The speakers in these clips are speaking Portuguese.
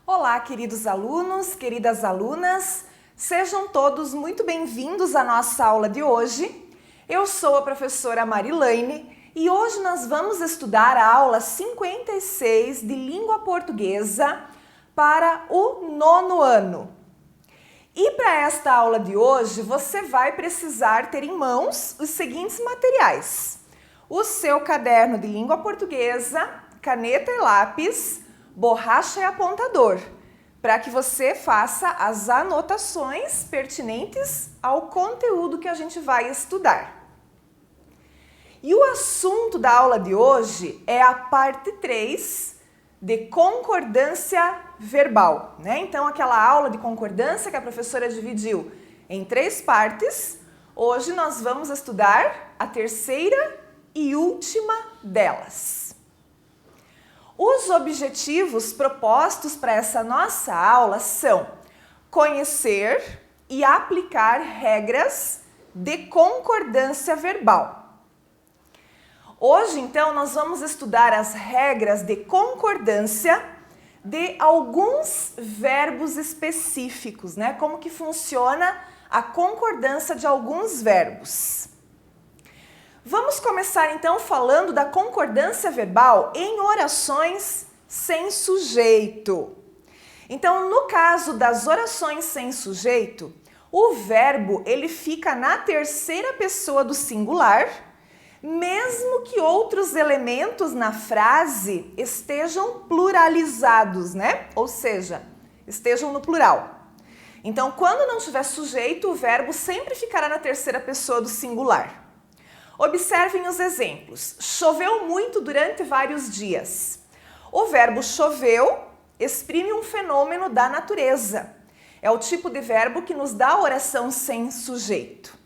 Olá, queridos alunos, queridas alunas, sejam todos muito bem-vindos à nossa aula de hoje. Eu sou a professora Marilaine e hoje nós vamos estudar a aula 56 de Língua Portuguesa para o 9º ano. E para esta aula de hoje, você vai precisar ter em mãos os seguintes materiais: o seu caderno de língua portuguesa, caneta e lápis, borracha e apontador, para que você faça as anotações pertinentes ao conteúdo que a gente vai estudar. E o assunto da aula de hoje é a parte 3 de concordância verbal, né? Então, aquela aula de concordância que a professora dividiu em 3 partes, hoje nós vamos estudar a terceira e última delas. Os objetivos propostos para essa nossa aula são conhecer e aplicar regras de concordância verbal. Hoje, então, nós vamos estudar as regras de concordância de alguns verbos específicos, né? Como que funciona a concordância de alguns verbos. Vamos começar então falando da concordância verbal em orações sem sujeito. Então, no caso das orações sem sujeito, o verbo ele fica na terceira pessoa do singular, mesmo que outros elementos na frase estejam pluralizados, né? Ou seja, estejam no plural. Então, quando não tiver sujeito, o verbo sempre ficará na terceira pessoa do singular. Observem os exemplos. Choveu muito durante vários dias. O verbo choveu exprime um fenômeno da natureza. É o tipo de verbo que nos dá a oração sem sujeito.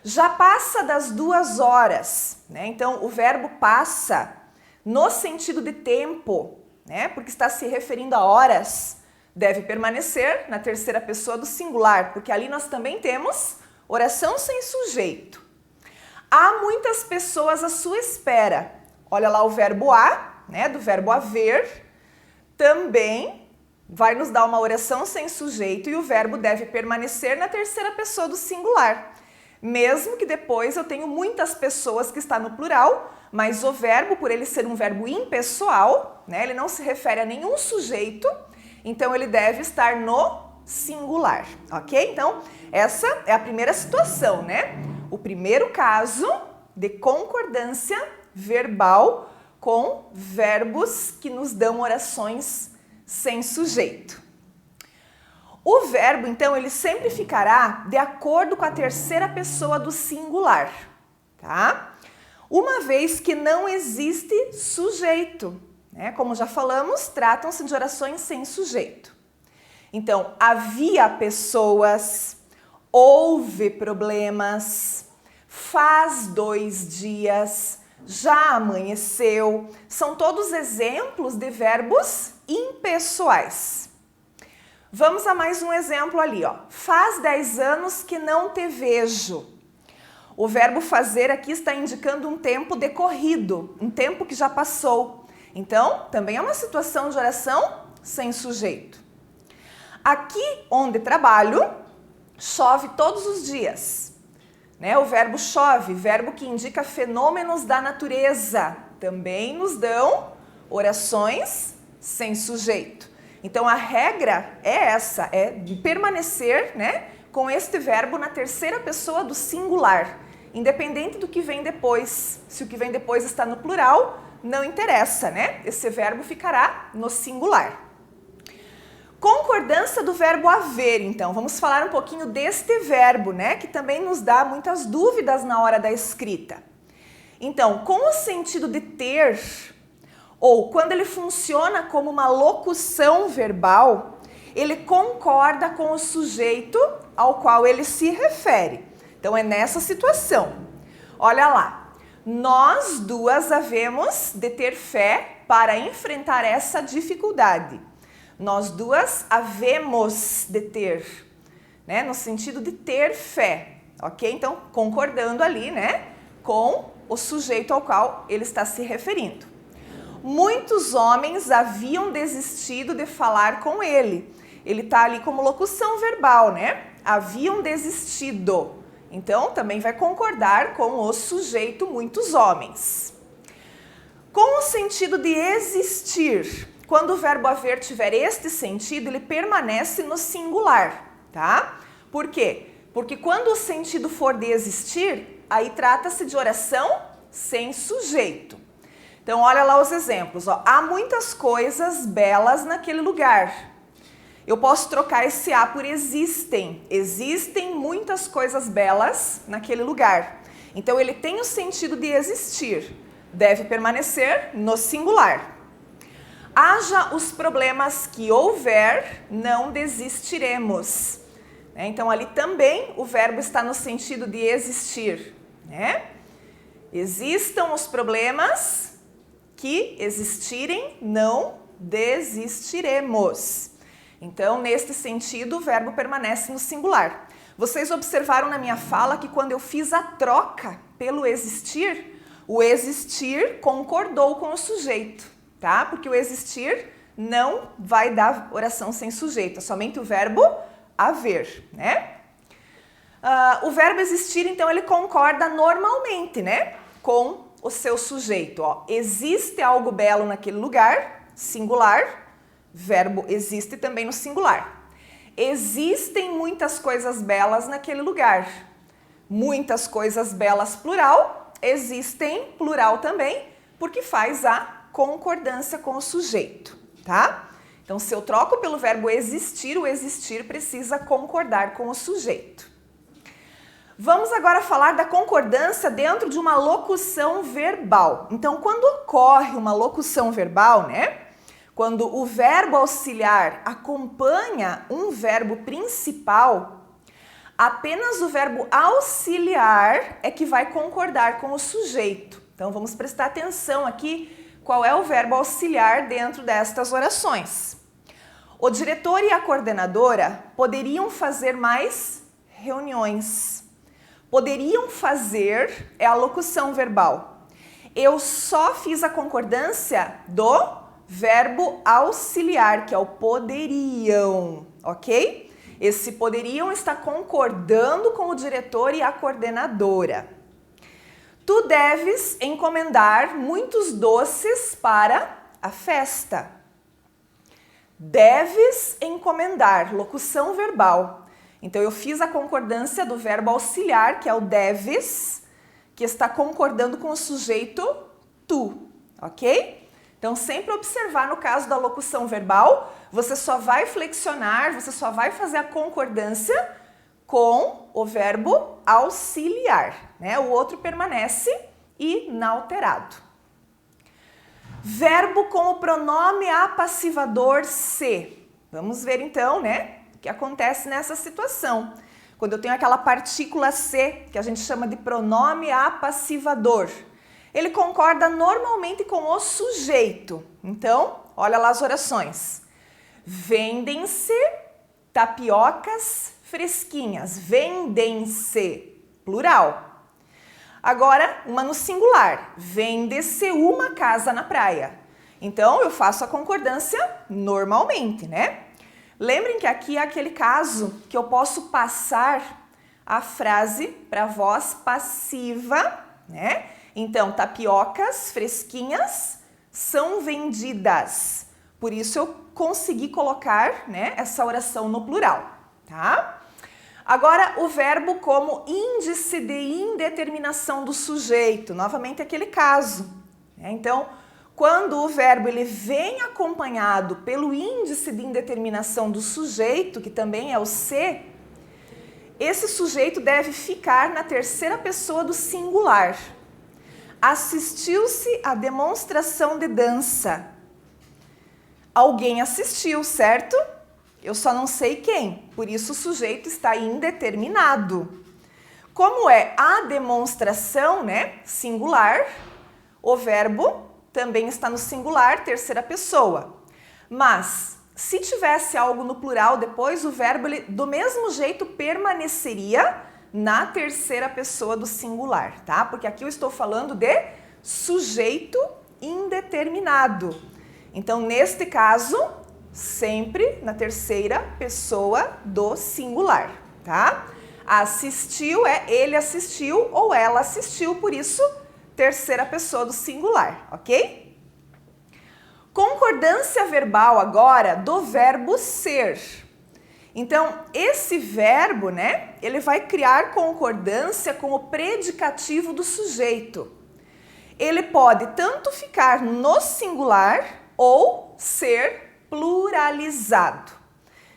Já passa das 2 horas, né? Então, o verbo passa no sentido de tempo, né? Porque está se referindo a horas, deve permanecer na terceira pessoa do singular, porque ali nós também temos oração sem sujeito. Há muitas pessoas à sua espera. Olha lá o verbo há, né, do verbo haver, também vai nos dar uma oração sem sujeito e o verbo deve permanecer na terceira pessoa do singular. Mesmo que depois eu tenho muitas pessoas que está no plural, mas o verbo, por ele ser um verbo impessoal, né, ele não se refere a nenhum sujeito, então ele deve estar no singular, ok? Então, essa é a primeira situação, né? O primeiro caso de concordância verbal com verbos que nos dão orações sem sujeito. O verbo, então, ele sempre ficará de acordo com a terceira pessoa do singular, tá? Uma vez que não existe sujeito, né? Como já falamos, tratam-se de orações sem sujeito. Então, havia pessoas, houve problemas, faz 2 dias, já amanheceu. São todos exemplos de verbos impessoais. Vamos a mais um exemplo ali, ó. Faz 10 anos que não te vejo. O verbo fazer aqui está indicando um tempo decorrido, um tempo que já passou. Então, também é uma situação de oração sem sujeito. Aqui onde trabalho, chove todos os dias. Né? O verbo chove, verbo que indica fenômenos da natureza, também nos dão orações sem sujeito. Então, a regra é essa, é de permanecer, né, com este verbo na terceira pessoa do singular, independente do que vem depois. Se o que vem depois está no plural, não interessa, né? Esse verbo ficará no singular. Concordância do verbo haver, então. Vamos falar um pouquinho deste verbo, né? Que também nos dá muitas dúvidas na hora da escrita. Então, com o sentido de ter, ou quando ele funciona como uma locução verbal, ele concorda com o sujeito ao qual ele se refere. Então, é nessa situação. Olha lá. Nós duas havemos de ter fé para enfrentar essa dificuldade. Nós duas havemos de ter, né? No sentido de ter fé, ok? Então, concordando ali, né? com o sujeito ao qual ele está se referindo. Muitos homens haviam desistido de falar com ele. Ele está ali como locução verbal, né? Haviam desistido. Então, também vai concordar com o sujeito muitos homens. Com o sentido de existir, quando o verbo haver tiver este sentido, ele permanece no singular, tá? Por quê? Porque quando o sentido for de existir, aí trata-se de oração sem sujeito. Então, olha lá os exemplos. Ó. Há muitas coisas belas naquele lugar. Eu posso trocar esse há por existem. Existem muitas coisas belas naquele lugar. Então, ele tem o sentido de existir. Deve permanecer no singular. Haja os problemas que houver, não desistiremos. Então, ali também o verbo está no sentido de existir. Né? Existam os problemas que existirem, não desistiremos. Então, neste sentido, o verbo permanece no singular. Vocês observaram na minha fala que quando eu fiz a troca pelo existir, o existir concordou com o sujeito, tá? Porque o existir não vai dar oração sem sujeito, é somente o verbo haver, né? O verbo existir, então, ele concorda normalmente, né? Com o seu sujeito, ó. Existe algo belo naquele lugar, singular, verbo existe também no singular. Existem muitas coisas belas naquele lugar. Muitas coisas belas, plural, existem, plural também, porque faz a concordância com o sujeito, tá? Então, se eu troco pelo verbo existir, o existir precisa concordar com o sujeito. Vamos agora falar da concordância dentro de uma locução verbal. Então, quando ocorre uma locução verbal, né? Quando o verbo auxiliar acompanha um verbo principal, apenas o verbo auxiliar é que vai concordar com o sujeito. Então, vamos prestar atenção aqui qual é o verbo auxiliar dentro destas orações. O diretor e a coordenadora poderiam fazer mais reuniões. Poderiam fazer é a locução verbal. Eu só fiz a concordância do verbo auxiliar, que é o poderiam, ok? Esse poderiam está concordando com o diretor e a coordenadora. Tu deves encomendar muitos doces para a festa. Deves encomendar, locução verbal. Então, eu fiz a concordância do verbo auxiliar, que é o deves, que está concordando com o sujeito tu, ok? Então, sempre observar no caso da locução verbal, você só vai flexionar, você só vai fazer a concordância com o verbo auxiliar, né? O outro permanece inalterado. Verbo com o pronome apassivador se. Vamos ver então, né? O que acontece nessa situação. Quando eu tenho aquela partícula se, que a gente chama de pronome apassivador. Ele concorda normalmente com o sujeito. Então, olha lá as orações. Vendem-se tapiocas fresquinhas. Vendem-se, plural. Agora, uma no singular. Vende-se uma casa na praia. Então, eu faço a concordância normalmente, né? Lembrem que aqui é aquele caso que eu posso passar a frase para voz passiva, né? Então, tapiocas fresquinhas são vendidas. Por isso, eu consegui colocar, né, essa oração no plural, tá? Agora, o verbo como índice de indeterminação do sujeito. Novamente, aquele caso, né? Então, quando o verbo ele vem acompanhado pelo índice de indeterminação do sujeito, que também é o se, esse sujeito deve ficar na terceira pessoa do singular. Assistiu-se à demonstração de dança. Alguém assistiu, certo? Eu só não sei quem, por isso o sujeito está indeterminado. Como é a demonstração, né, singular, o verbo também está no singular, terceira pessoa. Mas, se tivesse algo no plural depois, o verbo ele, do mesmo jeito permaneceria na terceira pessoa do singular, tá? Porque aqui eu estou falando de sujeito indeterminado. Então, neste caso, sempre na terceira pessoa do singular, tá? Assistiu é ele assistiu ou ela assistiu, por isso, terceira pessoa do singular, ok? Concordância verbal agora do verbo ser. Então, esse verbo, né, ele vai criar concordância com o predicativo do sujeito. Ele pode tanto ficar no singular ou ser pluralizado.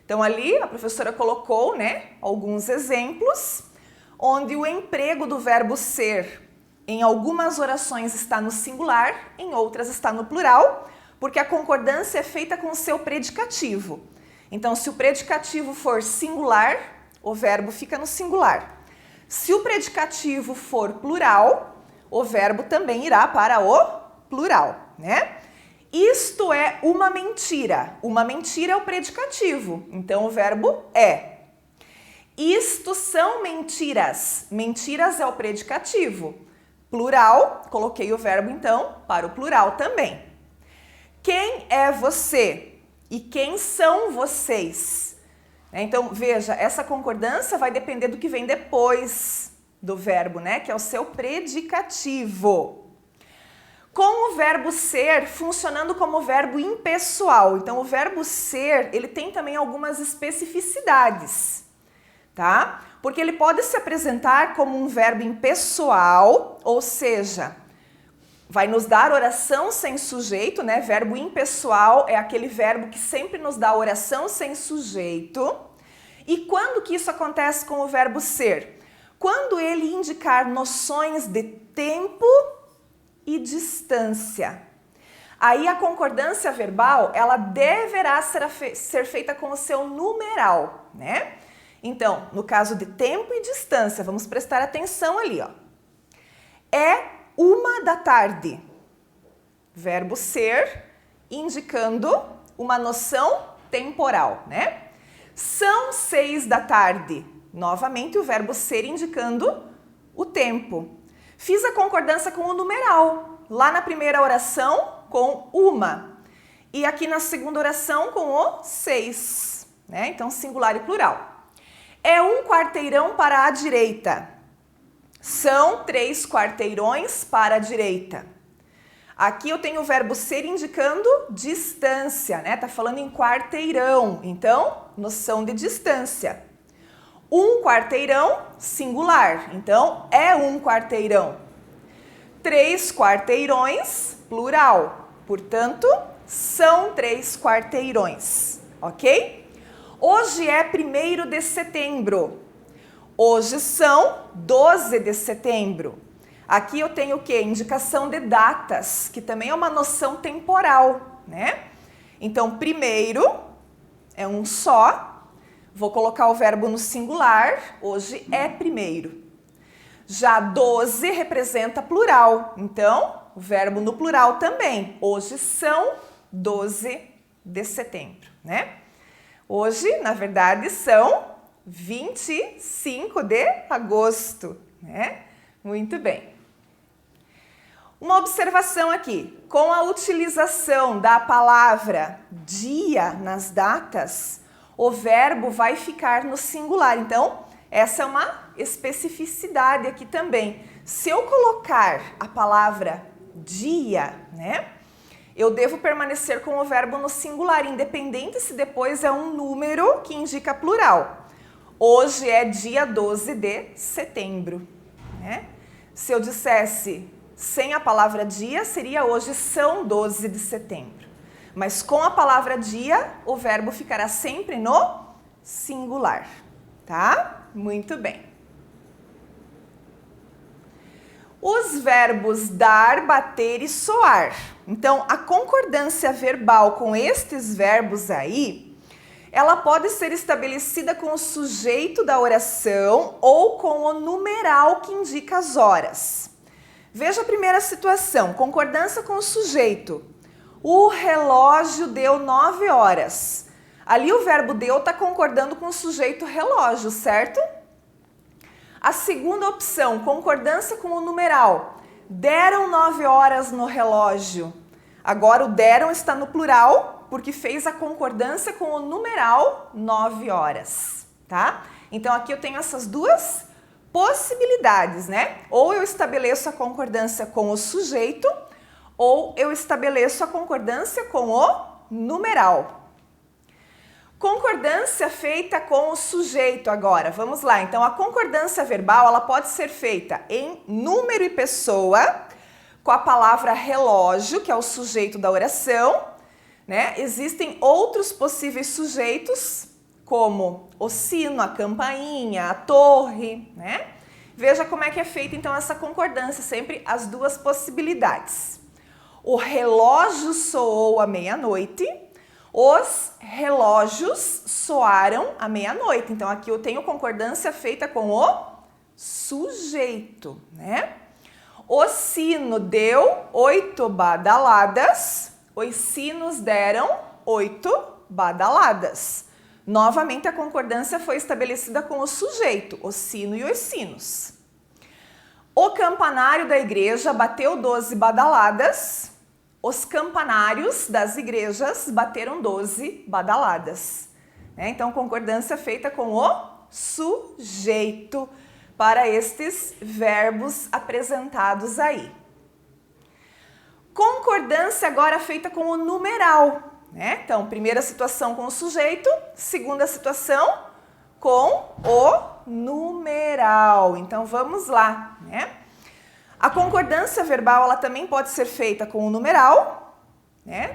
Então, ali a professora colocou, né, alguns exemplos, onde o emprego do verbo ser em algumas orações está no singular, em outras está no plural, porque a concordância é feita com o seu predicativo. Então, se o predicativo for singular, o verbo fica no singular. Se o predicativo for plural, o verbo também irá para o plural, né? Isto é uma mentira. Uma mentira é o predicativo, então o verbo é. Isto são mentiras. Mentiras é o predicativo. Plural, coloquei o verbo então para o plural também. Quem é você? E quem são vocês? Então, veja, essa concordância vai depender do que vem depois do verbo, né? Que é o seu predicativo. Com o verbo ser funcionando como verbo impessoal. Então, o verbo ser, ele tem também algumas especificidades, tá? Porque ele pode se apresentar como um verbo impessoal, ou seja, vai nos dar oração sem sujeito, né? Verbo impessoal é aquele verbo que sempre nos dá oração sem sujeito. E quando que isso acontece com o verbo ser? Quando ele indicar noções de tempo e distância. Aí a concordância verbal, ela deverá ser feita com o seu numeral, né? Então, no caso de tempo e distância, vamos prestar atenção ali, ó. É 1h. Verbo ser, indicando uma noção temporal, né? São 6h. Novamente, o verbo ser indicando o tempo. Fiz a concordância com o numeral. Lá na primeira oração, com 1. E aqui na segunda oração, com o 6. Né? Então, singular e plural. É 1 quarteirão para a direita. São 3 quarteirões para a direita. Aqui eu tenho o verbo ser indicando distância, né? Tá falando em quarteirão, então, noção de distância. 1 quarteirão, singular, então, é 1 quarteirão. 3 quarteirões, plural, portanto, são 3 quarteirões, ok? Hoje é 1º de setembro. Hoje são 12 de setembro. Aqui eu tenho o quê? Indicação de datas, que também é uma noção temporal, né? Então, primeiro é um só. Vou colocar o verbo no singular. Hoje é 1º. Já 12 representa plural. Então, o verbo no plural também. Hoje são 12 de setembro, né? Hoje, na verdade, são 25 de agosto, né? Muito bem. Uma observação aqui. Com a utilização da palavra dia nas datas, o verbo vai ficar no singular. Então, essa é uma especificidade aqui também. Se eu colocar a palavra dia, né? Eu devo permanecer com o verbo no singular, independente se depois é um número que indica plural. Hoje é dia 12 de setembro, né? Se eu dissesse sem a palavra dia, seria hoje são 12 de setembro. Mas com a palavra dia, o verbo ficará sempre no singular, tá? Muito bem. Os verbos dar, bater e soar. Então, a concordância verbal com estes verbos aí, ela pode ser estabelecida com o sujeito da oração ou com o numeral que indica as horas. Veja a primeira situação, concordância com o sujeito. O relógio deu 9 horas. Ali o verbo deu está concordando com o sujeito relógio, certo? A segunda opção, concordância com o numeral. Deram 9 horas no relógio. Agora o deram está no plural, porque fez a concordância com o numeral 9 horas, tá? Então aqui eu tenho essas duas possibilidades, né? Ou eu estabeleço a concordância com o sujeito, ou eu estabeleço a concordância com o numeral. Concordância feita com o sujeito agora. Vamos lá. Então, a concordância verbal, ela pode ser feita em número e pessoa, com a palavra relógio, que é o sujeito da oração, né? Existem outros possíveis sujeitos, como o sino, a campainha, a torre, né? Veja como é que é feita, então, essa concordância, sempre as duas possibilidades. O relógio soou à meia-noite. Os relógios soaram à meia-noite. Então, aqui eu tenho concordância feita com o sujeito, né? O sino deu 8 badaladas. Os sinos deram 8 badaladas. Novamente, a concordância foi estabelecida com o sujeito, o sino e os sinos. O campanário da igreja bateu 12 badaladas. Os campanários das igrejas bateram 12 badaladas. Então, concordância feita com o sujeito para estes verbos apresentados aí. Concordância agora feita com o numeral. Então, primeira situação com o sujeito, segunda situação com o numeral. Então, vamos lá, A concordância verbal, ela também pode ser feita com o numeral,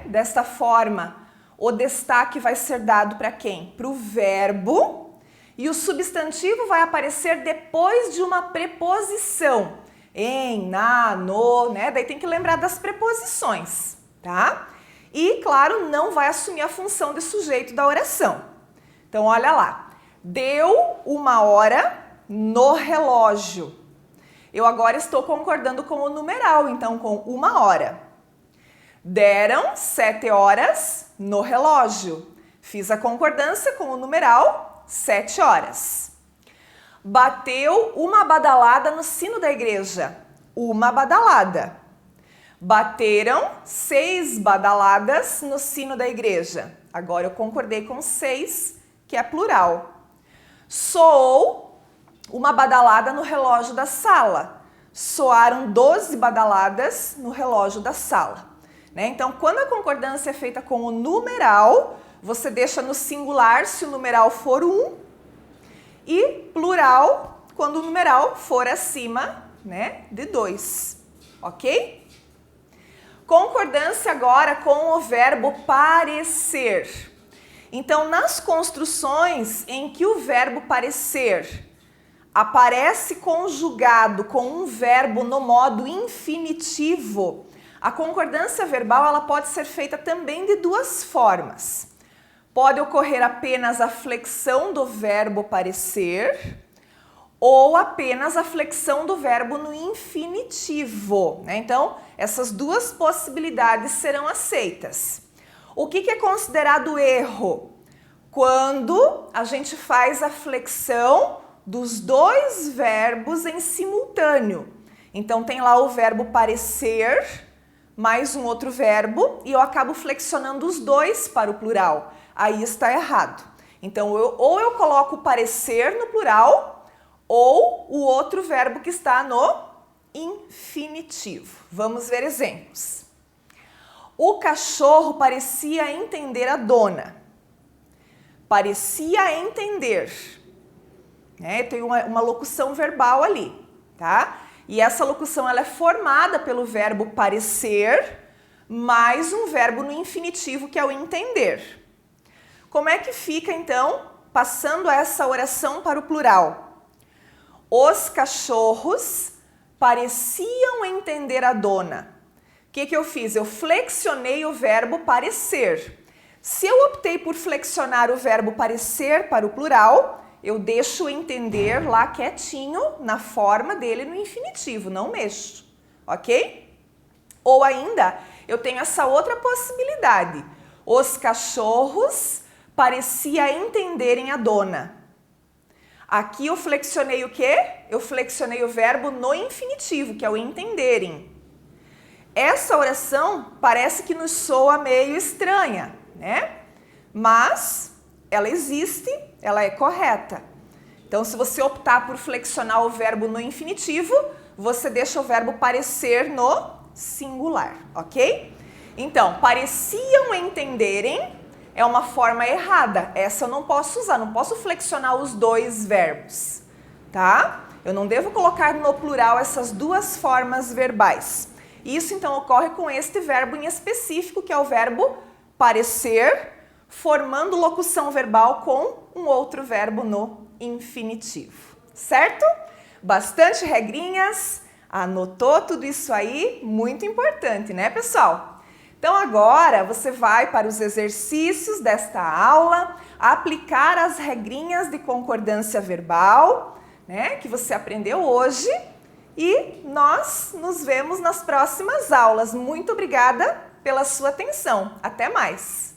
Desta forma, o destaque vai ser dado para quem? Para o verbo, e o substantivo vai aparecer depois de uma preposição. Em, na, no, Daí tem que lembrar das preposições, tá? E, claro, não vai assumir a função de sujeito da oração. Então, olha lá. Deu 1 hora no relógio. Eu agora estou concordando com o numeral, então com 1 hora. Deram 7 horas no relógio. Fiz a concordância com o numeral 7 horas. Bateu 1 badalada no sino da igreja. 1 badalada. Bateram 6 badaladas no sino da igreja. Agora eu concordei com 6, que é plural. Soou 1 badalada no relógio da sala. Soaram 12 badaladas no relógio da sala. Então, quando a concordância é feita com o numeral, você deixa no singular se o numeral for 1 e plural quando o numeral for acima, de 2. Ok? Concordância agora com o verbo parecer. Então, nas construções em que o verbo parecer aparece conjugado com um verbo no modo infinitivo, a concordância verbal ela pode ser feita também de duas formas. Pode ocorrer apenas a flexão do verbo parecer ou apenas a flexão do verbo no infinitivo. Então, essas duas possibilidades serão aceitas. O que é considerado erro? Quando a gente faz a flexão dos dois verbos em simultâneo. Então, tem lá o verbo parecer, mais um outro verbo, e eu acabo flexionando os dois para o plural. Aí está errado. Então, ou eu coloco parecer no plural, ou o outro verbo que está no infinitivo. Vamos ver exemplos. O cachorro parecia entender a dona. Parecia entender. Tem uma locução verbal ali, tá? E essa locução ela é formada pelo verbo parecer mais um verbo no infinitivo que é o entender. Como é que fica, então, passando essa oração para o plural? Os cachorros pareciam entender a dona. O que eu fiz? Eu flexionei o verbo parecer. Se eu optei por flexionar o verbo parecer para o plural, eu deixo o entender lá quietinho na forma dele no infinitivo, não mexo, ok? Ou ainda, eu tenho essa outra possibilidade. Os cachorros pareciam entenderem a dona. Aqui eu flexionei o quê? Eu flexionei o verbo no infinitivo, que é o entenderem. Essa oração parece que nos soa meio estranha, né? Mas ela existe, ela é correta. Então, se você optar por flexionar o verbo no infinitivo, você deixa o verbo parecer no singular, ok? Então, pareciam entenderem é uma forma errada. Essa eu não posso usar, não posso flexionar os dois verbos, tá? Eu não devo colocar no plural essas duas formas verbais. Isso, então, ocorre com este verbo em específico, que é o verbo parecer, formando locução verbal com um outro verbo no infinitivo, certo? Bastante regrinhas, anotou tudo isso aí? Muito importante, né, pessoal? Então agora você vai para os exercícios desta aula, aplicar as regrinhas de concordância verbal, né, que você aprendeu hoje, e nós nos vemos nas próximas aulas. Muito obrigada pela sua atenção. Até mais!